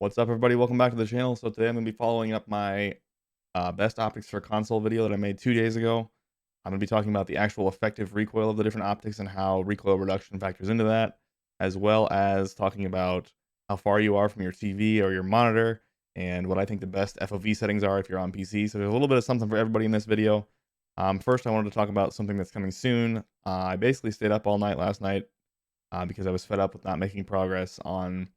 What's up, everybody? Welcome back to the channel. So today I'm going to be following up my best optics for console video that I made 2 days ago. I'm going to be talking about the actual effective recoil of the different optics and how recoil reduction factors into that, as well as talking about how far you are from your TV or your monitor and what I think the best FOV settings are if you're on PC. So there's a little bit of something for everybody in this video. First, I wanted to talk about something that's coming soon. I basically stayed up all night last night because I was fed up with not making progress on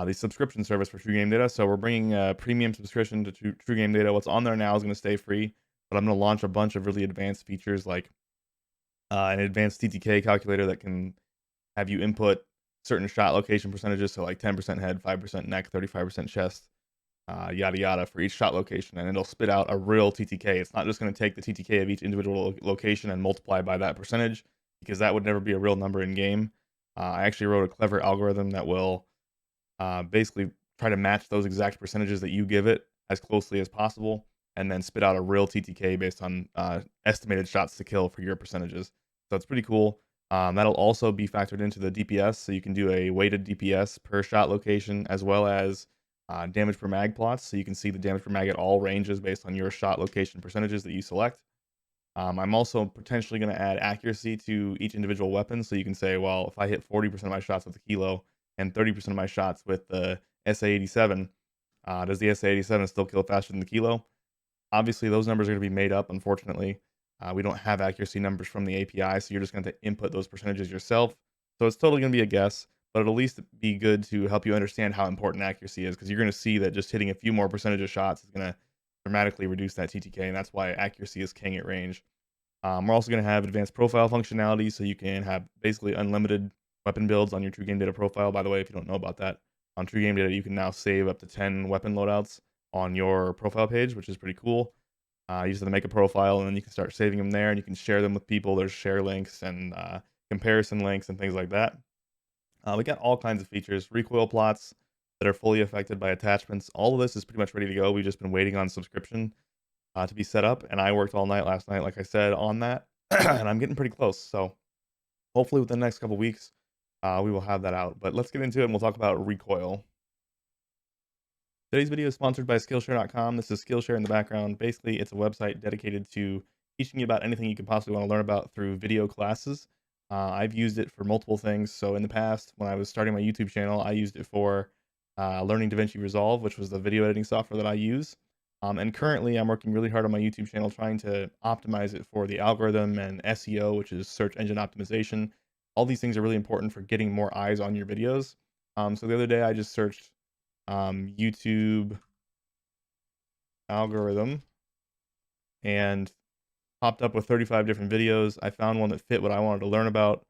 the subscription service for TrueGameData. So we're bringing a premium subscription to TrueGameData. What's on there now is going to stay free, but I'm going to launch a bunch of really advanced features like an advanced TTK calculator that can have you input certain shot location percentages, so like 10% head, 5% neck, 35% chest, yada yada for each shot location, and it'll spit out a real TTK. It's not just going to take the TTK of each individual location and multiply by that percentage, because that would never be a real number in game. I actually wrote a clever algorithm that will basically try to match those exact percentages that you give it as closely as possible, and then spit out a real TTK based on estimated shots to kill for your percentages. So it's pretty cool. That'll also be factored into the DPS, so you can do a weighted DPS per shot location, as well as damage per mag plots, so you can see the damage per mag at all ranges based on your shot location percentages that you select. I'm also potentially going to add accuracy to each individual weapon, so you can say, well, if I hit 40% of my shots with the kilo and 30% of my shots with the SA87, does the SA87 still kill faster than the kilo? Obviously, those numbers are going to be made up, unfortunately. We don't have accuracy numbers from the API, so you're just going to input those percentages yourself. So it's totally going to be a guess, but it'll at least be good to help you understand how important accuracy is, because you're going to see that just hitting a few more percentage of shots is going to dramatically reduce that TTK, and that's why accuracy is king at range. We're also going to have advanced profile functionality, so you can have basically unlimited weapon builds on your TrueGameData profile. By the way, if you don't know about that, on TrueGameData, you can now save up to 10 weapon loadouts on your profile page, which is pretty cool. You just have to make a profile, and then you can start saving them there, and you can share them with people. There's share links and comparison links and things like that. We got all kinds of features, recoil plots that are fully affected by attachments. All of this is pretty much ready to go. We've just been waiting on subscription to be set up, and I worked all night last night, like I said, on that, and I'm getting pretty close. So hopefully within the next couple weeks, we will have that out. But let's get into it, and we'll talk about recoil. Today's video is sponsored by Skillshare.com. This is Skillshare in the background. Basically, it's a website dedicated to teaching you about anything you could possibly want to learn about through video classes. I've used it for multiple things. So in the past, when I was starting my YouTube channel, I used it for learning DaVinci Resolve, which was the video editing software that I use. And currently, I'm working really hard on my YouTube channel trying to optimize it for the algorithm and SEO, which is search engine optimization. All these things are really important for getting more eyes on your videos. So the other day, I just searched YouTube algorithm and popped up with 35 different videos. I found one that fit what I wanted to learn about.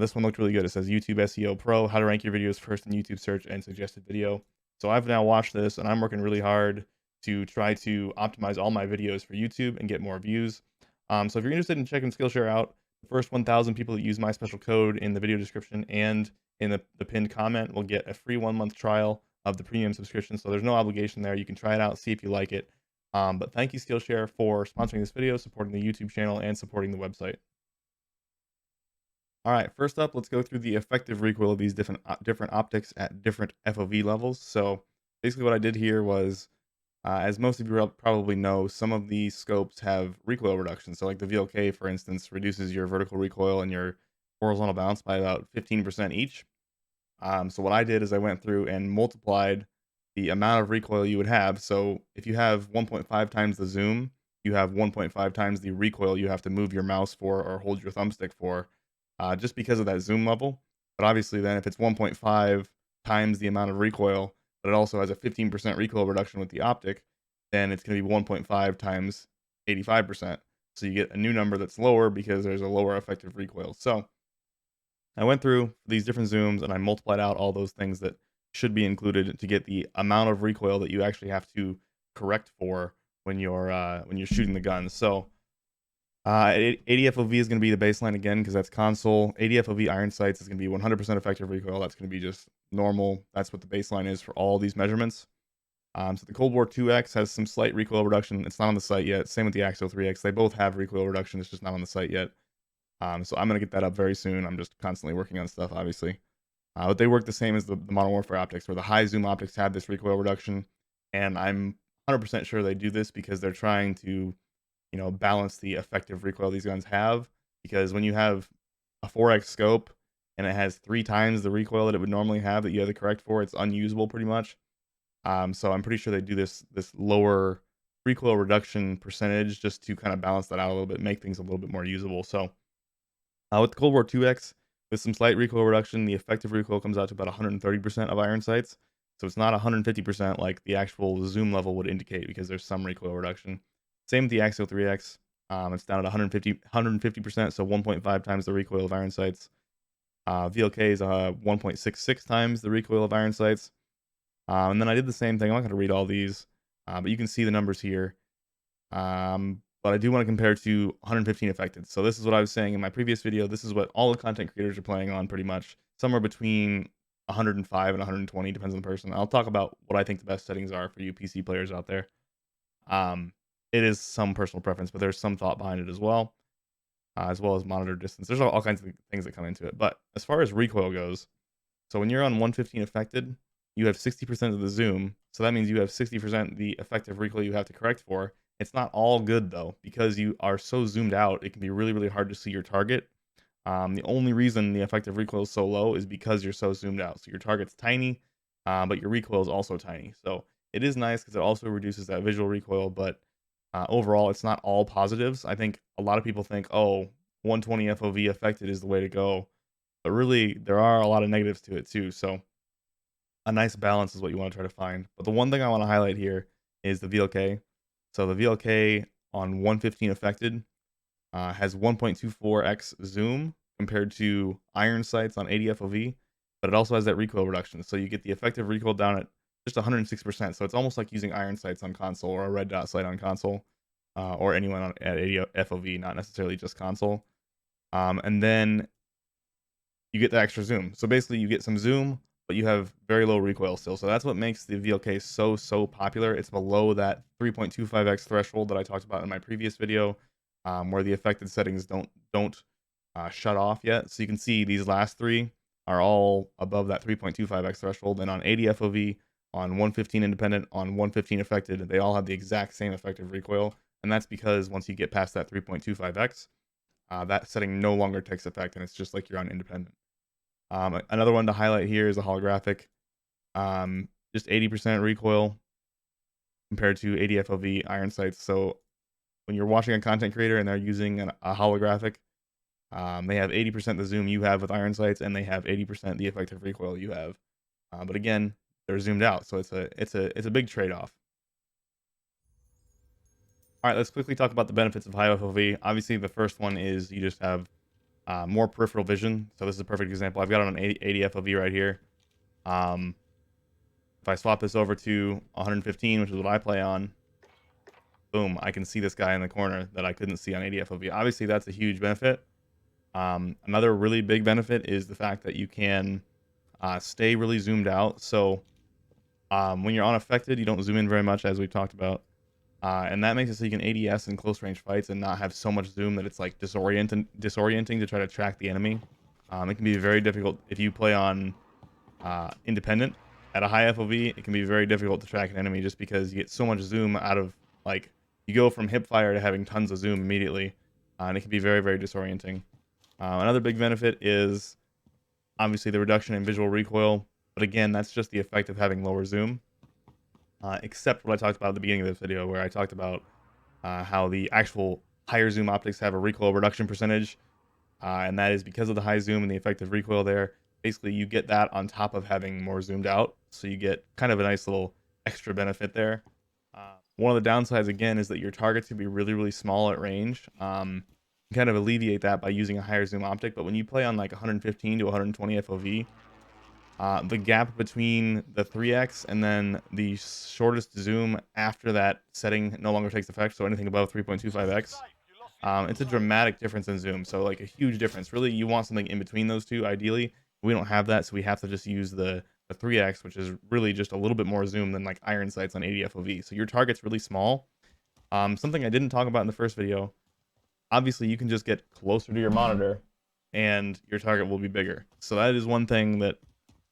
This one looked really good. It says YouTube SEO Pro, how to rank your videos first in YouTube search and suggested video. So I've now watched this, and I'm working really hard to try to optimize all my videos for YouTube and get more views. So if you're interested in checking Skillshare out, the first 1,000 people that use my special code in the video description and in the pinned comment will get a free 1-month trial of the premium subscription. So there's no obligation there. You can try it out, see if you like it. But thank you, Skillshare, for sponsoring this video, supporting the YouTube channel, and supporting the website. All right, first up, let's go through the effective recoil of these different optics at different FOV levels. So basically what I did here was, as most of you probably know, some of these scopes have recoil reduction. So like the VLK, for instance, reduces your vertical recoil and your horizontal bounce by about 15% each. So what I did is I went through and multiplied the amount of recoil you would have. So if you have 1.5 times the zoom, you have 1.5 times the recoil you have to move your mouse for or hold your thumbstick for, just because of that zoom level. But obviously then if it's 1.5 times the amount of recoil, but it also has a 15% recoil reduction with the optic, then it's going to be 1.5 times 85%. So you get a new number that's lower because there's a lower effective recoil. So I went through these different zooms and I multiplied out all those things that should be included to get the amount of recoil that you actually have to correct for when you're shooting the gun. So 80 FOV is going to be the baseline again, because that's console. 80 FOV iron sights is going to be 100% effective recoil. That's going to be just normal. That's what the baseline is for all these measurements. So the Cold War 2X has some slight recoil reduction. It's not on the site yet. Same with the Axo 3X. They both have recoil reduction. It's just not on the site yet. So I'm going to get that up very soon. I'm just constantly working on stuff, obviously. But they work the same as the Modern Warfare optics, where the high zoom optics have this recoil reduction, and I'm 100% sure they do this because they're trying to, balance the effective recoil these guns have. Because when you have a 4x scope and it has 3 times the recoil that it would normally have that you have to correct for, it's unusable pretty much. So I'm pretty sure they do this lower recoil reduction percentage just to kind of balance that out a little bit, make things a little bit more usable. So with the Cold War 2X, with some slight recoil reduction, the effective recoil comes out to about 130% of iron sights. So it's not 150% like the actual zoom level would indicate because there's some recoil reduction. Same with the Axial 3X. It's down at 150%, so 1.5 times the recoil of iron sights. VLK is 1.66 times the recoil of iron sights. And then I did the same thing. I'm not going to read all these, but you can see the numbers here. But I do want to compare to 115 affected. So this is what I was saying in my previous video. This is what all the content creators are playing on pretty much. Somewhere between 105 and 120, depends on the person. I'll talk about what I think the best settings are for you PC players out there. It is some personal preference, but there's some thought behind it as well as monitor distance. There's all kinds of things that come into it. But as far as recoil goes, so when you're on 115 affected, you have 60% of the zoom. So that means you have 60% the effective recoil you have to correct for. It's not all good though, because you are so zoomed out, it can be really, really hard to see your target. The only reason the effective recoil is so low is because you're so zoomed out. So your target's tiny, but your recoil is also tiny. So it is nice because it also reduces that visual recoil, but overall, it's not all positives. I think a lot of people think, oh, 120 FOV affected is the way to go. But really, there are a lot of negatives to it too. So a nice balance is what you want to try to find. But the one thing I want to highlight here is the VLK. So the VLK on 115 affected has 1.24x zoom compared to iron sights on 80 FOV, but it also has that recoil reduction. So you get the effective recoil down at just 106%. So it's almost like using iron sights on console or a red dot sight on console, or anyone at 80 FOV, not necessarily just console. And then you get the extra zoom. So basically you get some zoom, but you have very low recoil still. So that's what makes the VLK so popular. It's below that 3.25x threshold that I talked about in my previous video, where the affected settings don't shut off yet. So you can see these last three are all above that 3.25x threshold, and on 80 FOV, on 115 independent, on 115 affected, they all have the exact same effective recoil. And that's because once you get past that 3.25x, that setting no longer takes effect, and it's just like you're on independent. Another one to highlight here is a holographic. Just 80% recoil compared to 80 FOV iron sights. So when you're watching a content creator and they're using a holographic, they have 80% the zoom you have with iron sights, and they have 80% the effective recoil you have. But again, they're zoomed out, so it's a big trade-off. All right, let's quickly talk about the benefits of high FOV. Obviously, the first one is you just have more peripheral vision. So this is a perfect example. I've got it on 80 FOV right here. If I swap this over to 115, which is what I play on, boom, I can see this guy in the corner that I couldn't see on 80 FOV. Obviously, that's a huge benefit. Another really big benefit is the fact that you can stay really zoomed out. So when you're unaffected, you don't zoom in very much, as we've talked about. And that makes it so you can ADS in close range fights and not have so much zoom that it's like disorienting to try to track the enemy. It can be very difficult if you play on independent at a high FOV. It can be very difficult to track an enemy just because you get so much zoom out of, like, you go from hip fire to having tons of zoom immediately, and it can be very, very disorienting. Another big benefit is obviously the reduction in visual recoil, but again, that's just the effect of having lower zoom. Except what I talked about at the beginning of this video, where I talked about how the actual higher zoom optics have a recoil reduction percentage, and that is because of the high zoom and the effective recoil there. Basically, you get that on top of having more zoomed out, so you get kind of a nice little extra benefit there. One of the downsides, again, is that your targets can be really, really small at range. You can kind of alleviate that by using a higher zoom optic, but when you play on like 115 to 120 FOV, the gap between the 3x and then the shortest zoom after that setting no longer takes effect, so anything above 3.25x, it's a dramatic difference in zoom. So like a huge difference. Really, you want something in between those two, ideally. We don't have that, so we have to just use the 3x, which is really just a little bit more zoom than like iron sights on 80 FOV. So your target's really small. Something I didn't talk about in the first video, obviously you can just get closer to your monitor and your target will be bigger. So that is one thing that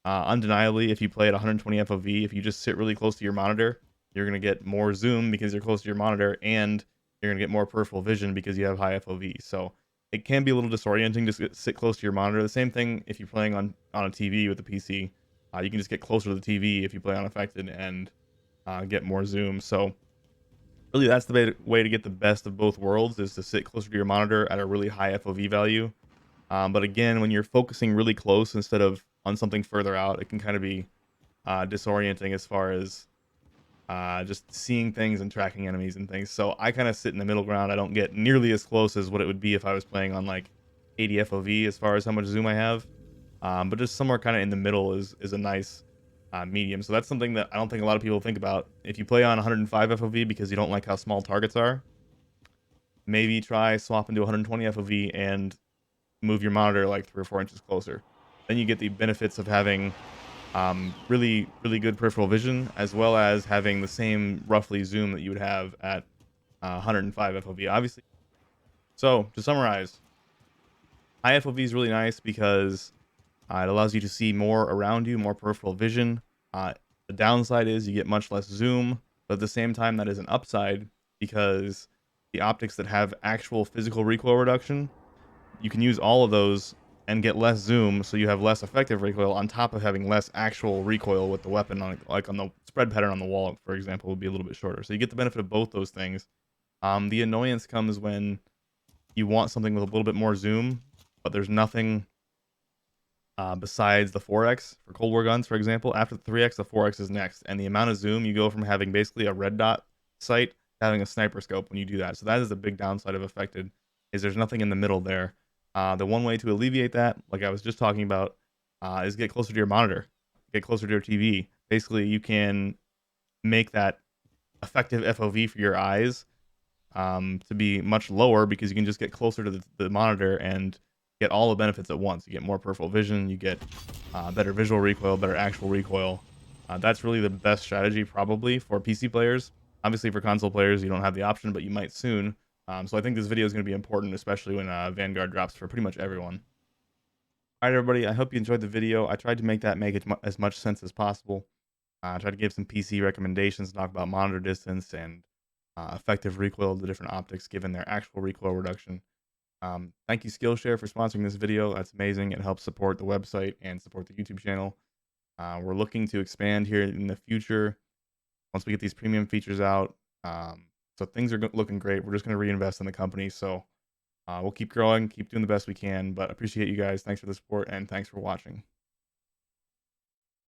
Undeniably, if you play at 120 FOV, if you just sit really close to your monitor, you're going to get more zoom because you're close to your monitor, and you're going to get more peripheral vision because you have high FOV. So it can be a little disorienting to sit close to your monitor. The same thing if you're playing on a TV with a PC. You can just get closer to the TV if you play unaffected and get more zoom. So really, that's the way to get the best of both worlds, is to sit closer to your monitor at a really high FOV value. But again, when you're focusing really close instead of on something further out, it can kind of be disorienting as far as just seeing things and tracking enemies and things. So I kind of sit in the middle ground. I don't get nearly as close as what it would be if I was playing on like 80 FOV as far as how much zoom I have. But just somewhere kind of in the middle is a nice medium. So that's something that I don't think a lot of people think about. If you play on 105 FOV because you don't like how small targets are, maybe try swapping to 120 FOV and move your monitor like 3 or 4 inches closer. Then you get the benefits of having really good peripheral vision, as well as having the same roughly zoom that you would have at 105 FOV, obviously. So to summarize, high FOV is really nice because it allows you to see more around you, more peripheral vision. The downside is you get much less zoom, but at the same time, that is an upside because the optics that have actual physical recoil reduction, you can use all of those and get less zoom, so you have less effective recoil on top of having less actual recoil with the weapon. Like on the spread pattern on the wall, for example, would be a little bit shorter. So you get the benefit of both those things. The annoyance comes when you want something with a little bit more zoom, but there's nothing besides the 4x for Cold War guns, for example. After the 3x, the 4x is next, and the amount of zoom, you go from having basically a red dot sight to having a sniper scope when you do that. So that is the big downside of affected, is there's nothing in the middle there. The one way to alleviate that, like I was just talking about, is get closer to your monitor, get closer to your TV. Basically, you can make that effective FOV for your eyes to be much lower because you can just get closer to the monitor and get all the benefits at once. You get more peripheral vision, you get better visual recoil, better actual recoil. That's really the best strategy probably for PC players. Obviously for console players, you don't have the option, but you might soon. So I think this video is going to be important, especially when Vanguard drops for pretty much everyone. All right, everybody, I hope you enjoyed the video. I tried to make that make as much sense as possible. I tried to give some PC recommendations, talk about monitor distance and effective recoil of the different optics given their actual recoil reduction. Thank you, Skillshare, for sponsoring this video. That's amazing. It helps support the website and support the YouTube channel. We're looking to expand here in the future once we get these premium features out. So things are looking great. We're just going to reinvest in the company. So we'll keep growing, keep doing the best we can. But appreciate you guys. Thanks for the support, and thanks for watching.